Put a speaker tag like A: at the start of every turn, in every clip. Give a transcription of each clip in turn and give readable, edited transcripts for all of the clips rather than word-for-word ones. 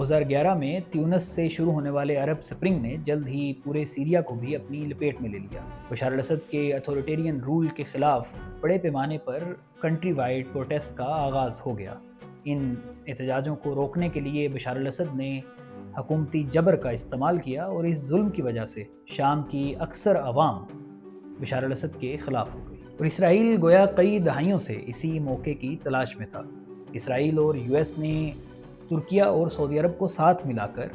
A: 2011 میں تیونس سے شروع ہونے والے عرب سپرنگ نے جلد ہی پورے سیریا کو بھی اپنی لپیٹ میں لے لیا۔ بشار الاسد کے اتھارٹیرین رول کے خلاف بڑے پیمانے پر کنٹری وائڈ پروٹیسٹ کا آغاز ہو گیا۔ ان احتجاجوں کو روکنے کے لیے بشار الاسد نے حکومتی جبر کا استعمال کیا اور اس ظلم کی وجہ سے شام کی اکثر عوام بشار الاسد کے خلاف ہو گئی، اور اسرائیل گویا کئی دہائیوں سے اسی موقع کی تلاش میں تھا۔ اسرائیل اور یو ایس نے ترکیہ اور سعودی عرب کو ساتھ ملا کر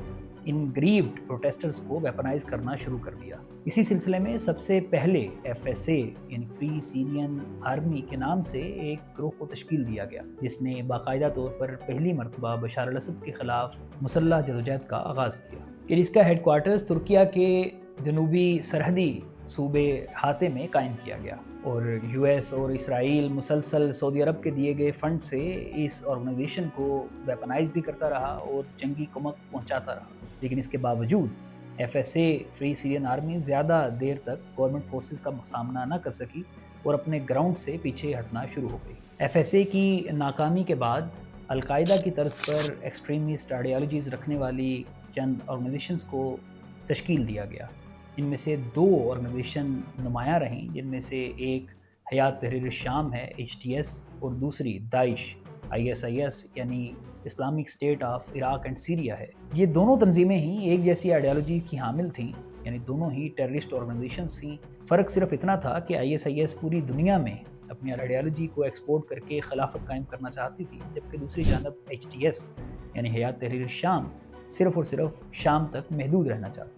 A: ان گریوڈ پروٹیسٹرز کو ویپنائز کرنا شروع کر دیا۔ اسی سلسلے میں سب سے پہلے ایف ایس اے یعنی فری سیرین آرمی کے نام سے ایک گروہ کو تشکیل دیا گیا، جس نے باقاعدہ طور پر پہلی مرتبہ بشار الاسد کے خلاف مسلح جدوجہد کا آغاز کیا۔ پھر اس کا ہیڈ کوارٹرز ترکیہ کے جنوبی سرحدی صوبے حاتے میں قائم کیا گیا، اور یو ایس اور اسرائیل مسلسل سعودی عرب کے دیے گئے فنڈ سے اس آرگنائزیشن کو ویپنائز بھی کرتا رہا اور جنگی کمک پہنچاتا رہا۔ لیکن اس کے باوجود F S A Free Syrian Army زیادہ دیر تک گورنمنٹ فورسز کا سامنا نہ کر سکی اور اپنے گراؤنڈ سے پیچھے ہٹنا شروع ہو گئی۔ ایف ایس اے کی ناکامی کے بعد القاعدہ کی طرز پر ایکسٹریمسٹ آئیڈیالوجیز رکھنے والی چند آرگنائزیشنز کو تشکیل دیا گیا۔ ان میں سے دو آرگنائزیشن نمایاں رہیں، جن میں سے ایک حیات تحریر الشام ہے HTS، اور دوسری داعش ISIS یعنی Islamic state of Iraq and Syria ہے۔ یہ دونوں تنظیمیں ہی ایک جیسی آئیڈیالوجی کی حامل تھیں، یعنی دونوں ہی ٹیررسٹ آرگنائزیشنز تھیں۔ فرق صرف اتنا تھا کہ ISIS پوری دنیا میں اپنی آئیڈیالوجی کو ایکسپورٹ کر کے خلافت قائم کرنا چاہتی تھی، جبکہ دوسری جانب HTS یعنی حیات تحریر الشام صرف اور صرف شام تک محدود رہنا چاہتی تھی۔